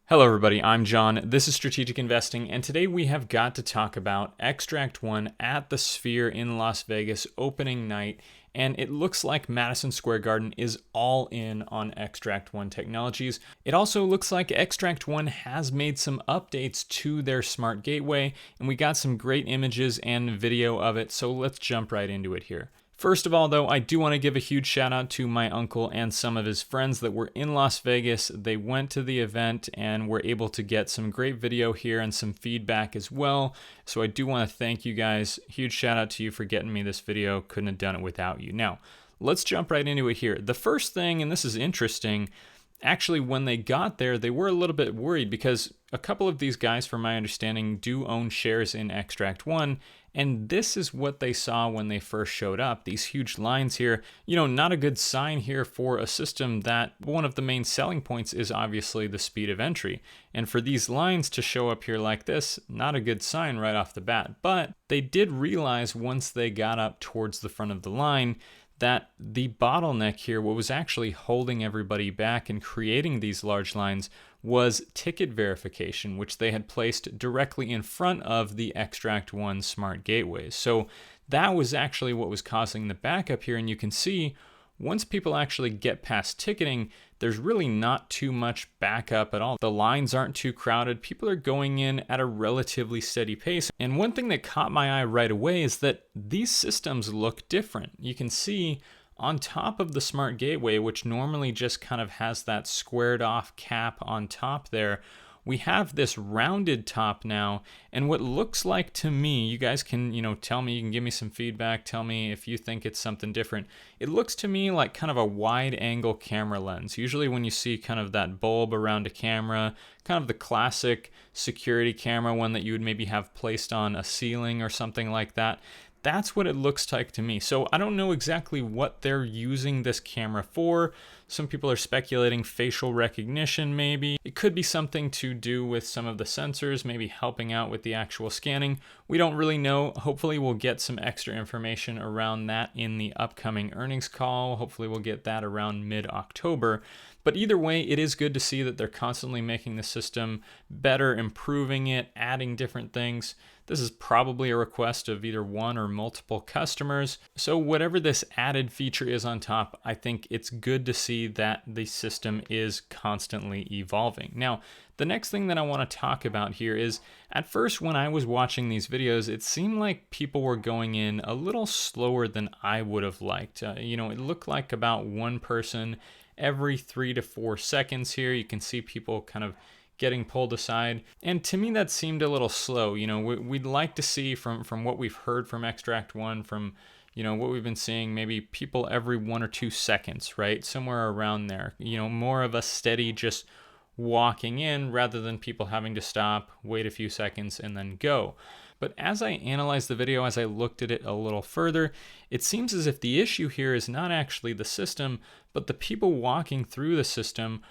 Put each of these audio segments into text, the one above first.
Hello everybody, I'm John, this is Strategic Investing, and today we have got to talk about Xtract One at the Sphere in Las Vegas opening night, and it looks like Madison Square Garden is all in on Xtract One technologies. It also looks like Xtract One has made some updates to their smart gateway, and we got some great images and video of it, so let's jump right into it here. First of all, though, I do want to give a huge shout out to my uncle and some of his friends that were in Las Vegas. They went to the event and were able to get some great video here and some feedback as well. So I do want to thank you guys. Huge shout out to you for getting me this video. Couldn't have done it without you. Now, let's jump right into it here. The first thing, and this is interesting, actually, when they got there, they were a little bit worried because a couple of these guys, from my understanding, do own shares in Xtract One. And this is what they saw when they first showed up. These huge lines here, not a good sign here for a system that one of the main selling points is obviously the speed of entry. And for these lines to show up here like this, not a good sign right off the bat. But they did realize once they got up towards the front of the line that the bottleneck here, what was actually holding everybody back and creating these large lines, was ticket verification, which they had placed directly in front of the Xtract One Smart Gateways. So that was actually what was causing the backup here. And you can see once people actually get past ticketing, there's really not too much backup at all. The lines aren't too crowded. People are going in at a relatively steady pace. And one thing that caught my eye right away is that these systems look different. You can see on top of the smart gateway, which normally just kind of has that squared off cap on top there, we have this rounded top now, and what looks like to me, you guys can, tell me, you can give me some feedback, tell me if you think it's something different. It looks to me like kind of a wide angle camera lens. Usually when you see kind of that bulb around a camera, kind of the classic security camera one that you would maybe have placed on a ceiling or something like that, that's what it looks like to me. So I don't know exactly what they're using this camera for. Some people are speculating facial recognition maybe. It could be something to do with some of the sensors, maybe helping out with the actual scanning. We don't really know. Hopefully we'll get some extra information around that in the upcoming earnings call. Hopefully we'll get that around mid-October. But either way, it is good to see that they're constantly making the system better, improving it, adding different things. This is probably a request of either one or multiple customers. So whatever this added feature is on top, I think it's good to see that the system is constantly evolving. Now, the next thing that I want to talk about here is, at first when I was watching these videos, it seemed like people were going in a little slower than I would have liked. It looked like about one person every 3 to 4 seconds here. You can see people kind of getting pulled aside. And to me, that seemed a little slow. We'd like to see from what we've heard from Xtract One, from what we've been seeing, maybe people every 1 or 2 seconds, right? Somewhere around there. More of a steady just walking in rather than people having to stop, wait a few seconds, and then go. But as I analyzed the video, as I looked at it a little further, it seems as if the issue here is not actually the system, but the people walking through the system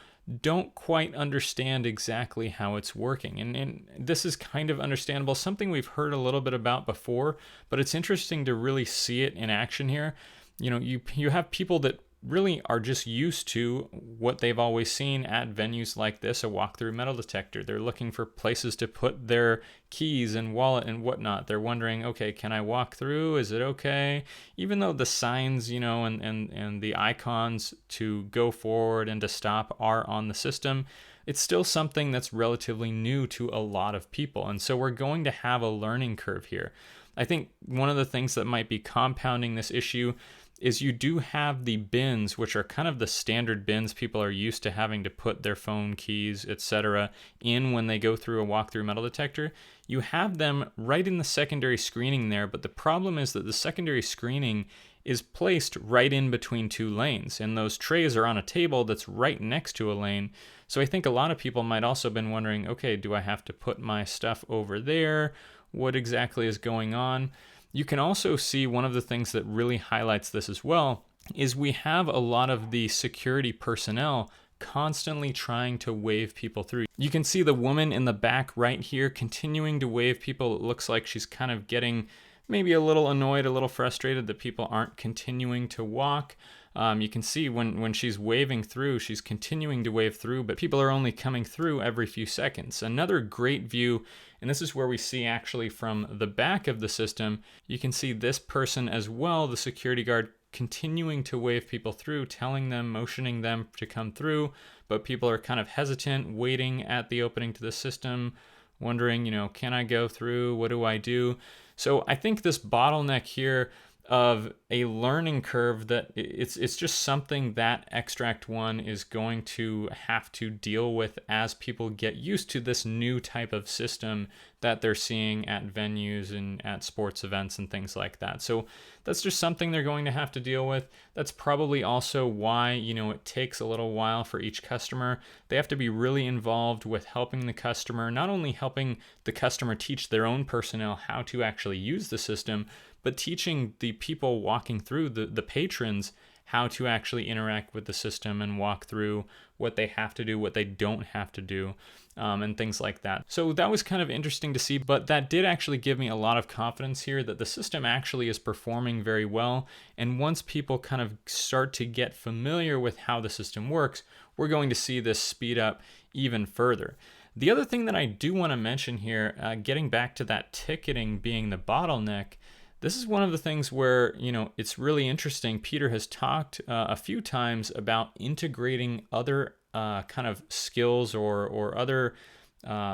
don't quite understand exactly how it's working. And this is kind of understandable, something we've heard a little bit about before, but it's interesting to really see it in action here. You have people that really are just used to what they've always seen at venues like this, a walk-through metal detector. They're looking for places to put their keys and wallet and whatnot. They're wondering, okay, can I walk through? Is it okay? Even though the signs, and the icons to go forward and to stop are on the system, it's still something that's relatively new to a lot of people. And so we're going to have a learning curve here. I think one of the things that might be compounding this issue is you do have the bins, which are kind of the standard bins people are used to having to put their phone keys, etc., in when they go through a walk-through metal detector. You have them right in the secondary screening there, but the problem is that the secondary screening is placed right in between 2 lanes, and those trays are on a table that's right next to a lane. So I think a lot of people might also have been wondering, okay, do I have to put my stuff over there? What exactly is going on? You can also see one of the things that really highlights this as well is we have a lot of the security personnel constantly trying to wave people through. You can see the woman in the back right here continuing to wave people. It looks like she's kind of getting maybe a little annoyed, a little frustrated that people aren't continuing to walk. You can see when she's waving through, she's continuing to wave through, but people are only coming through every few seconds. Another great view, and this is where we see actually from the back of the system, you can see this person as well, the security guard, continuing to wave people through, telling them, motioning them to come through, but people are kind of hesitant, waiting at the opening to the system, wondering, can I go through? What do I do? So I think this bottleneck here of a learning curve, that it's just something that Xtract One is going to have to deal with as people get used to this new type of system that they're seeing at venues and at sports events and things like that. So that's just something they're going to have to deal with. That's probably also why, it takes a little while for each customer. They have to be really involved with helping the customer, not only helping the customer teach their own personnel how to actually use the system, but teaching the people walking through, the patrons, how to actually interact with the system and walk through what they have to do, what they don't have to do, and things like that. So that was kind of interesting to see, but that did actually give me a lot of confidence here that the system actually is performing very well. And once people kind of start to get familiar with how the system works, we're going to see this speed up even further. The other thing that I do want to mention here, getting back to that ticketing being the bottleneck, this is one of the things where, it's really interesting. Peter has talked a few times about integrating other kind of skills or other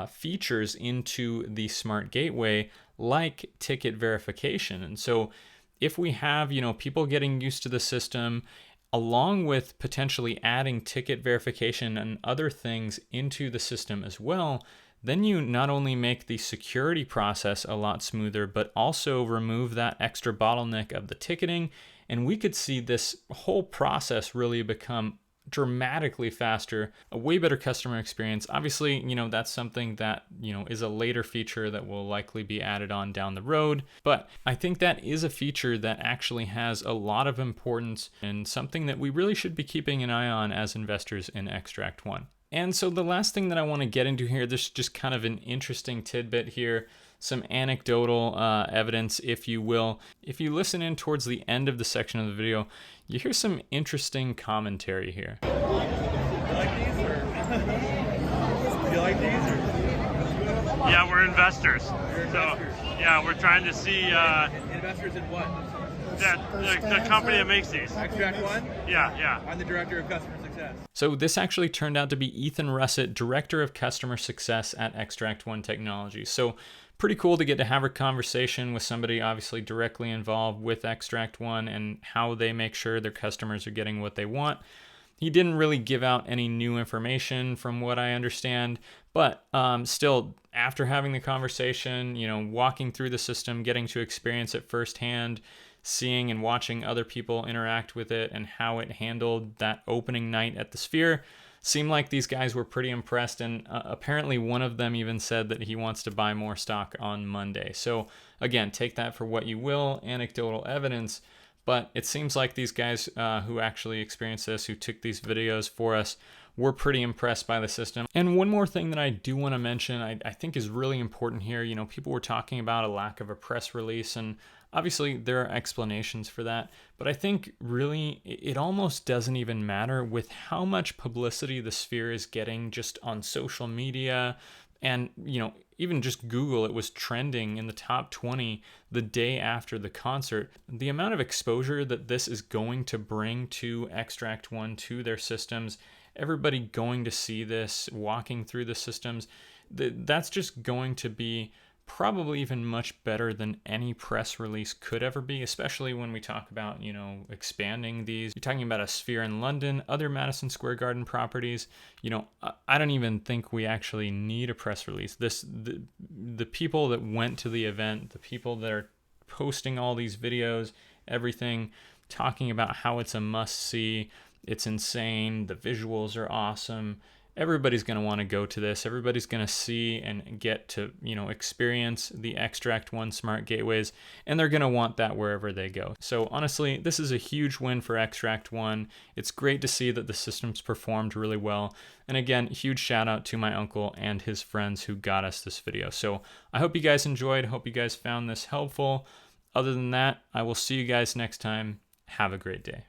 features into the Smart Gateway, like ticket verification. And so if we have, people getting used to the system, along with potentially adding ticket verification and other things into the system as well, then you not only make the security process a lot smoother, but also remove that extra bottleneck of the ticketing. And we could see this whole process really become dramatically faster, a way better customer experience. Obviously, that's something that, is a later feature that will likely be added on down the road. But I think that is a feature that actually has a lot of importance and something that we really should be keeping an eye on as investors in Xtract One. And so the last thing that I want to get into here, this is just kind of an interesting tidbit here, some anecdotal evidence, if you will. If you listen in towards the end of the section of the video, you hear some interesting commentary here. You like these or? You like these or? Yeah, we're investors. You're investors. So, yeah, we're trying to see Investors in what? the company that makes these. Xtract One? Yeah. I'm the director of customer success. So this actually turned out to be Ethan Russett, Director of Customer Success at Xtract One Technologies. So pretty cool to get to have a conversation with somebody obviously directly involved with Xtract One and how they make sure their customers are getting what they want. He didn't really give out any new information from what I understand, but still, after having the conversation, walking through the system, getting to experience it firsthand, seeing and watching other people interact with it and how it handled that opening night at the Sphere, seemed like these guys were pretty impressed. And apparently one of them even said that he wants to buy more stock on Monday. So again, take that for what you will, anecdotal evidence. But it seems like these guys who actually experienced this, who took these videos for us, were pretty impressed by the system. And one more thing that I do want to mention, I think is really important here. People were talking about a lack of a press release, and obviously there are explanations for that. But I think really it almost doesn't even matter with how much publicity the Sphere is getting just on social media. And, even just Google, it was trending in the top 20 the day after the concert. The amount of exposure that this is going to bring to Xtract One, to their systems, everybody going to see this, walking through the systems, that's just going to be probably even much better than any press release could ever be, especially when we talk about, expanding these. You're talking about a Sphere in London, other Madison Square Garden properties. I don't even think we actually need a press release. The people that went to the event, the people that are posting all these videos, everything, talking about how it's a must-see, it's insane, the visuals are awesome. Everybody's going to want to go to this. Everybody's going to see and get to, experience the Xtract One Smart Gateways, and they're going to want that wherever they go. So honestly, this is a huge win for Xtract One. It's great to see that the system's performed really well. And again, huge shout out to my uncle and his friends who got us this video. So I hope you guys enjoyed. Hope you guys found this helpful. Other than that, I will see you guys next time. Have a great day.